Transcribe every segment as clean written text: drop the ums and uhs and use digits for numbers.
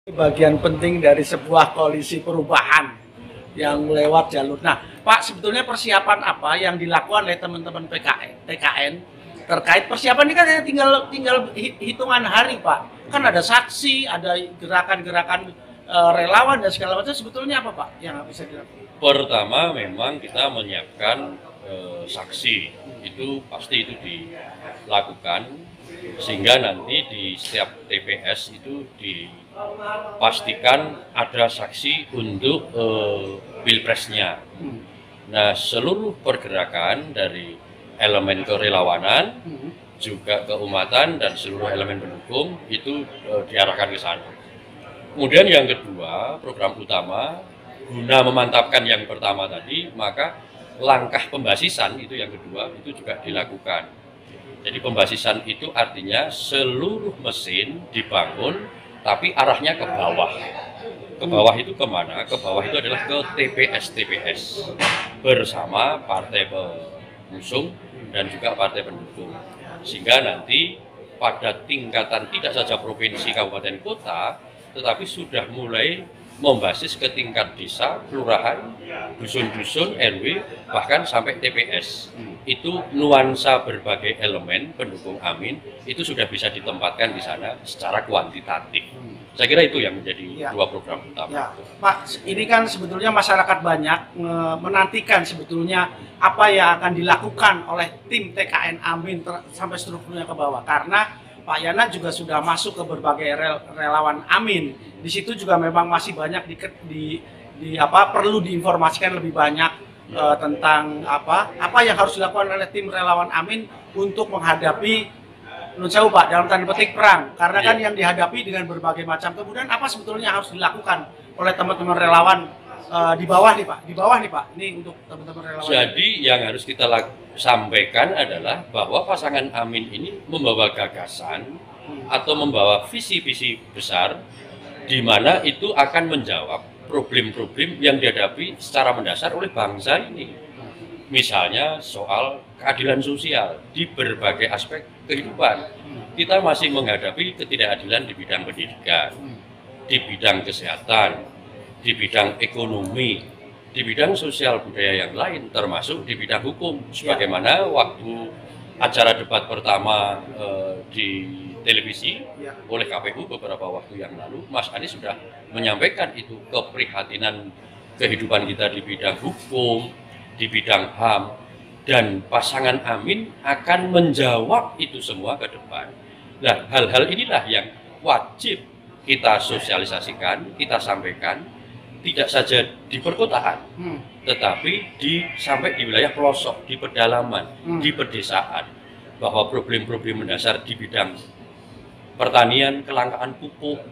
Bagian penting dari sebuah koalisi perubahan yang lewat jalur. Nah, Pak, sebetulnya persiapan apa yang dilakukan oleh teman-teman TKN terkait persiapan ini kan hanya tinggal hitungan hari, Pak. Kan ada saksi, ada gerakan-gerakan relawan dan segala macam. Sebetulnya apa, Pak, yang bisa dilakukan? Pertama, memang kita menyiapkan saksi, itu pasti itu dilakukan sehingga nanti di setiap TPS itu dipastikan ada saksi untuk pilpresnya. Nah, seluruh pergerakan dari elemen kerelawanan, juga keumatan dan seluruh elemen pendukung itu diarahkan ke sana. Kemudian yang kedua, program utama guna memantapkan yang pertama tadi, maka langkah pembasisan itu yang kedua itu juga dilakukan. Jadi pembasisan itu artinya seluruh mesin dibangun tapi arahnya ke bawah. Ke bawah itu kemana? Ke bawah itu adalah ke TPS-TPS bersama partai pengusung dan juga partai pendukung. Sehingga nanti pada tingkatan tidak saja provinsi, kabupaten, kota, tetapi sudah mulai membasis ke tingkat desa, kelurahan, dusun-dusun, RW, bahkan sampai TPS. Itu nuansa berbagai elemen pendukung Amin itu sudah bisa ditempatkan di sana secara kuantitatif. Saya kira itu yang menjadi dua program utama. Ya, Pak, ini kan sebetulnya masyarakat banyak menantikan sebetulnya apa yang akan dilakukan oleh tim TKN Amin sampai strukturnya ke bawah, karena Pak Yana juga sudah masuk ke berbagai relawan Amin. Di situ juga memang masih banyak perlu diinformasikan lebih banyak tentang apa yang harus dilakukan oleh tim relawan Amin untuk menghadapi menurut saya, Pak, dalam tanda petik perang. Karena kan yang dihadapi dengan berbagai macam. Kemudian apa sebetulnya harus dilakukan oleh teman-teman relawan di bawah nih, Pak? Di bawah nih, Pak. Ini untuk teman-teman relawan. Jadi yang harus kita sampaikan adalah bahwa pasangan Amin ini membawa gagasan atau membawa visi-visi besar di mana itu akan menjawab problem-problem yang dihadapi secara mendasar oleh bangsa ini. Misalnya soal keadilan sosial di berbagai aspek kehidupan. Kita masih menghadapi ketidakadilan di bidang pendidikan, di bidang kesehatan, di bidang ekonomi, di bidang sosial budaya yang lain, termasuk di bidang hukum. Sebagaimana waktu acara debat pertama di televisi oleh KPU beberapa waktu yang lalu, Mas Anies sudah menyampaikan itu keprihatinan kehidupan kita di bidang hukum, di bidang HAM, dan pasangan Amin akan menjawab itu semua ke depan. Nah, hal-hal inilah yang wajib kita sosialisasikan, kita sampaikan, tidak saja di perkotaan, tetapi sampai di wilayah pelosok, di pedalaman, di pedesaan, bahwa problem-problem mendasar di bidang pertanian, kelangkaan pupuk,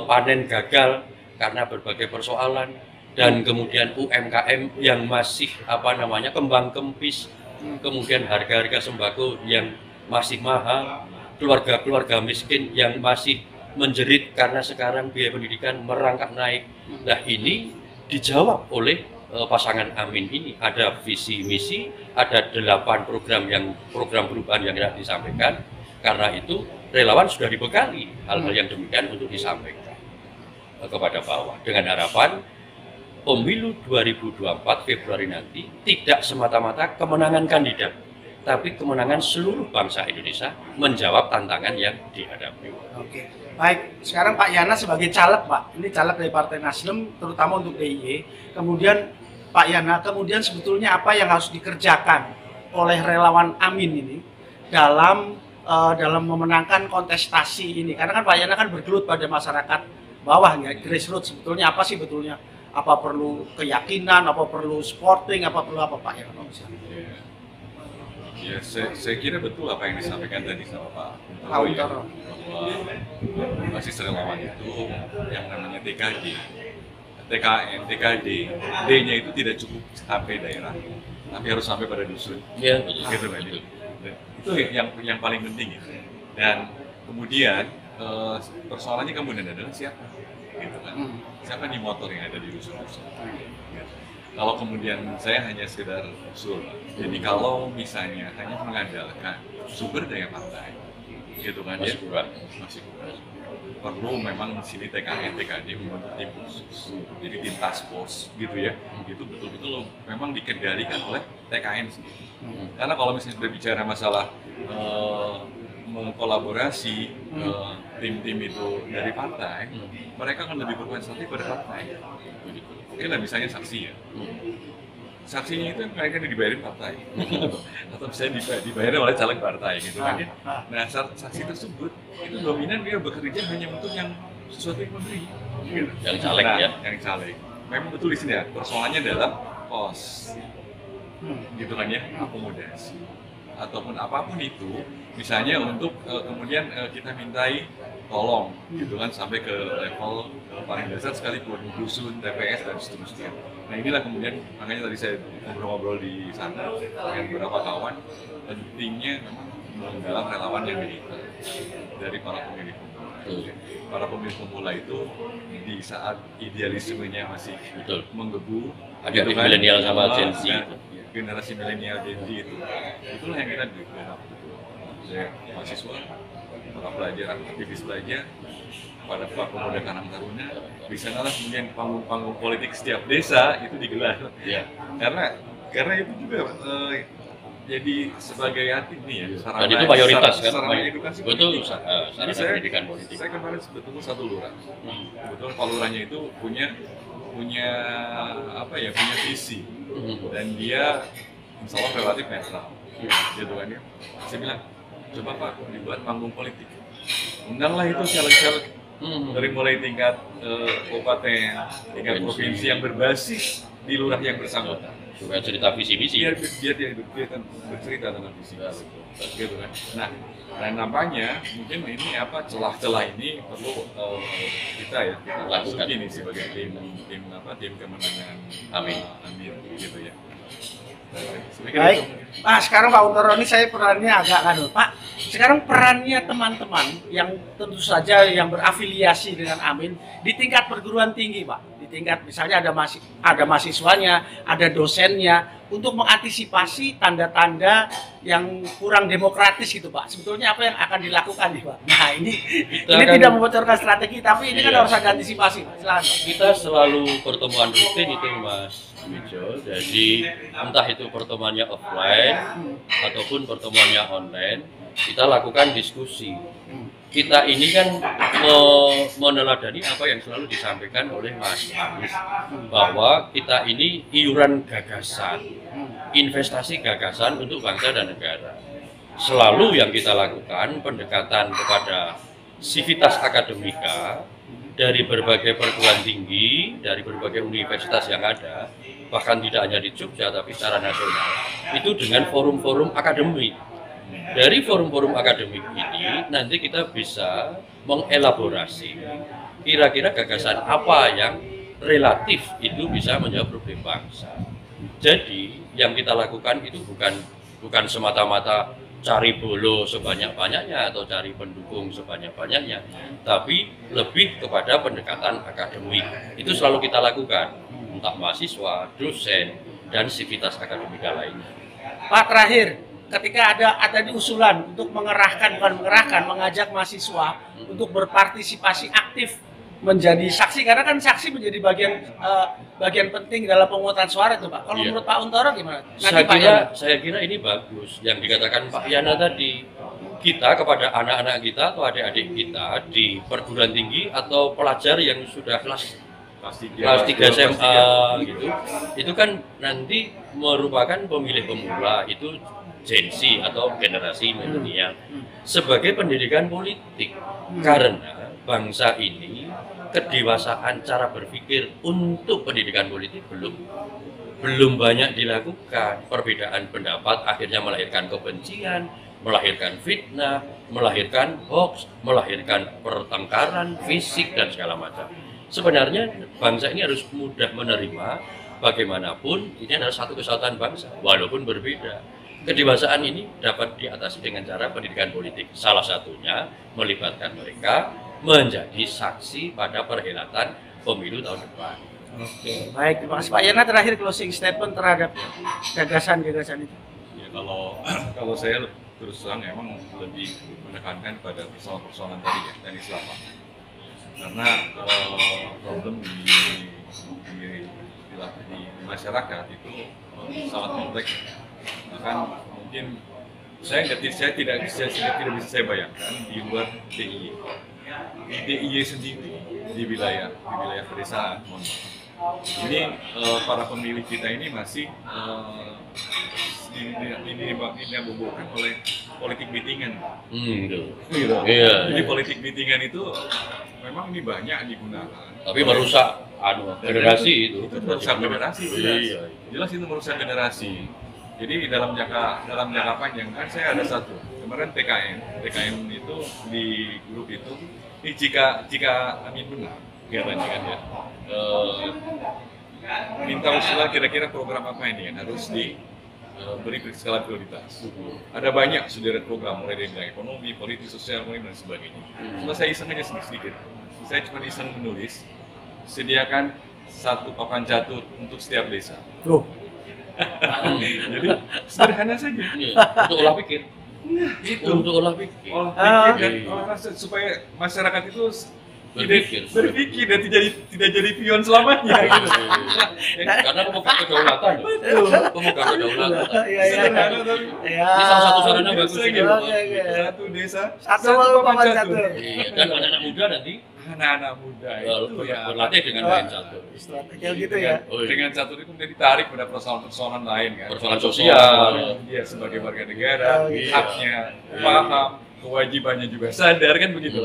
panen gagal karena berbagai persoalan, dan kemudian UMKM yang masih kembang kempis, kemudian harga-harga sembako yang masih mahal, keluarga-keluarga miskin yang masih menjerit karena sekarang biaya pendidikan merangkak naik. Nah, ini dijawab oleh pasangan Amin ini. Ada visi misi, ada 8 program perubahan yang tidak disampaikan. Karena itu relawan sudah dibekali hal-hal yang demikian untuk disampaikan kepada bawah dengan harapan pemilu 2024 Februari nanti tidak semata-mata kemenangan kandidat, tapi kemenangan seluruh bangsa Indonesia menjawab tantangan yang dihadapi. Oke, baik. Sekarang Pak Yana sebagai caleg, Pak. Ini caleg dari Partai Nasdem, terutama untuk DIY. Kemudian Pak Yana, kemudian sebetulnya apa yang harus dikerjakan oleh relawan Amin ini dalam memenangkan kontestasi ini? Karena kan Pak Yana kan bergelut pada masyarakat bawah, ya, grassroots. Sebetulnya apa sih betulnya? Apa perlu keyakinan, apa perlu sporting, apa perlu apa, Pak Yana? Ya, saya kira betul apa yang disampaikan tadi sama Pak Untoro, bahwa basis relawan itu yang namanya TKD, TKN, TKD, D-nya itu tidak cukup sampai daerah, tapi harus sampai pada dusun. Ya, gitu kan? Itu yang paling penting ya. Dan kemudian persoalannya kemudian adalah siapa, gitu kan? Siapa nih motor yang ada di dusun-dusun? Kalau kemudian saya hanya sekedar usul, jadi kalau misalnya hanya mengandalkan sumber daya partai, gitu kan Masih ya. kurang. Masih kurang. Perlu memang di sini TKN TKD membentuk tim khusus, jadi tim task force gitu ya, itu betul-betul memang dikendalikan oleh TKN sendiri. Karena kalau misalnya sudah bicara masalah mengkolaborasi tim-tim itu dari partai, mereka akan lebih berkonsentrasi pada partai. Oke lah, misalnya saksi ya, saksinya itu mereka dibayarin partai atau bisa dibayar oleh caleg partai gitu kan ya. Nah, saksi tersebut itu dominan dia bekerja hanya untuk yang sesuatu yang memberi gitu. Yang caleg Nah, ya. yang caleg memang betul di sini ya, persoalannya adalah kos gitu kan ya, akomodasi ataupun apapun itu, misalnya untuk kemudian kita mintai tolong gitu kan sampai ke level paling dasar sekalipun, dusun, TPS dan seterusnya. Nah, inilah kemudian makanya tadi saya ngobrol-ngobrol di sana dengan beberapa kawan, pentingnya memang menggalang relawan yang digital dari para pemilih pemula. Para pemilih pemula itu di saat idealismenya masih menggebu, ada di milenial sama Gen Z. Generasi milenial Gen Z itulah yang kita garap. Saya mahasiswa, para pelajar, aktivis pelajar, pada Pak Pemuda Karang Taruna, bisa lah kemudian panggung-panggung politik setiap desa itu digelar. Ya. Karena itu juga jadi sebagai hati nih ya. Dan itu mayoritas kan, sarana edukasi betul. Jadi Sarana pendidikan politik. Saya kemarin bertemu satu lurah. Kebetulan Pak Lurahnya itu punya apa ya, punya visi dan dia insya Allah relatif netral, gitu kan ya. Saya bilang, coba Pak dibuat panggung politik, undanglah itu caleg-caleg dari mulai tingkat kabupaten, tingkat provinsi yang berbasis di lurah yang bersangkutan. Supaya cerita visi-visi. Biar dia bercerita tentang visi, gitu kan. Nah, dan nampaknya mungkin ini apa celah-celah ini perlu kita lakukan ini sebagai tim kemenangan Amin gitu ya. Baik, Pak, sekarang Pak Untoro ini saya perannya agak Pak. Sekarang perannya teman-teman yang tentu saja yang berafiliasi dengan Amin di tingkat perguruan tinggi, Pak. Di tingkat misalnya ada mahasiswanya, ada dosennya untuk mengantisipasi tanda-tanda yang kurang demokratis gitu, Pak. Sebetulnya apa yang akan dilakukan nih, Pak? Nah, ini kan tidak membocorkan strategi, tapi ini kan harus ada antisipasi, Pak. Silakan, Pak. Kita selalu pertemuan rutin itu, Mas Wijo. Jadi entah itu pertemuannya offline ataupun pertemuannya online, kita lakukan diskusi. Kita ini kan meneladani apa yang selalu disampaikan oleh Mas Anies, bahwa kita ini iuran gagasan, investasi gagasan untuk bangsa dan negara. Selalu yang kita lakukan pendekatan kepada sivitas akademika dari berbagai perguruan tinggi, dari berbagai universitas yang ada, bahkan tidak hanya di Jogja tapi secara nasional, itu dengan forum-forum akademik. Dari forum-forum akademik ini nanti kita bisa mengelaborasi kira-kira gagasan apa yang relatif itu bisa menjawab problem bangsa. Jadi yang kita lakukan itu bukan semata-mata cari bolo sebanyak-banyaknya atau cari pendukung sebanyak-banyaknya, tapi lebih kepada pendekatan akademik. Itu selalu kita lakukan, entah mahasiswa, dosen, dan sivitas akademika lainnya. Pak, terakhir, ketika ada usulan untuk mengajak mahasiswa untuk berpartisipasi aktif menjadi saksi, karena kan saksi menjadi bagian penting dalam pemungutan suara itu, Pak. Kalau menurut Pak Untoro gimana? Saya kira ini bagus yang dikatakan Pak Yana tadi. Kita kepada anak-anak kita atau adik-adik kita di perguruan tinggi atau pelajar yang sudah kelas 3 SMA gitu, itu kan nanti merupakan pemilih pemula, itu Gen Z atau generasi milenial sebagai pendidikan politik, karena bangsa ini kedewasaan cara berpikir untuk pendidikan politik belum banyak dilakukan. Perbedaan pendapat akhirnya melahirkan kebencian, melahirkan fitnah, melahirkan hoax, melahirkan pertengkaran fisik dan segala macam. Sebenarnya bangsa ini harus mudah menerima bagaimanapun ini adalah satu kesatuan bangsa walaupun berbeda. Kedewasaan ini dapat diatasi dengan cara pendidikan politik. Salah satunya melibatkan mereka menjadi saksi pada perhelatan pemilu tahun depan. Oke, baik, terima kasih Pak Yana. Terakhir closing statement terhadap gagasan-gagasan itu. Ya, kalau saya terus terang emang lebih menekankan pada persoalan-persoalan tadi ya, teknis lapangan. Karena problem di masyarakat itu sangat kompleks. Bahkan mungkin saya tidak bisa saya bayangkan di luar DIY. Di DIY sendiri di wilayah pedesaan, mohon maaf. Ini para pemilih kita ini masih dibubuhkan oleh politik meetingan. Gitu. Gitu. Iya. Jadi politik meetingan itu memang ini banyak digunakan. Tapi merusak generasi itu. Merusak generasi. Iya. Jelas itu merusak generasi. Jadi dalam jangka panjang kan saya ada satu kemarin TKN itu di grup itu. Ini jika Amin benar, katanya kan ya. Minta usulan kira-kira program apa ini yang harus diberi skala prioritas. Ada banyak sederet program mulai dari bidang ekonomi, politik, sosial, dan sebagainya. Cuma saya iseng aja sedikit. Saya cuma iseng menulis, sediakan satu papan catur untuk setiap desa. Jadi sederhana saja. Iya. Untuk olah pikir. Itu Untuk olah pikir. olah pikir dan olah rasa supaya masyarakat itu berpikir dan tidak jadi pion selamanya gitu. Karena pemegang kedaulatan. Pemegang kedaulatan. Sederhana tapi Ini salah satu sarana bagus Oke, ini. satu desa, Satu papan papan catur. catur. Iya, dan anak-anak muda nanti Anak-anak muda itu ya berlatih dengan main catur. Strategi gitu ya. Oh, iya. dengan catur itu kemudian ditarik pada persoalan-persoalan lain kan. Persoalan sosial. Dia sebagai warga negara, Iya. haknya paham, kewajibannya juga sadar kan begitu.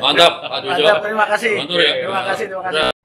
Mantap, Pak Jojo. Mantap, terima kasih. Mantul ya. Terima kasih.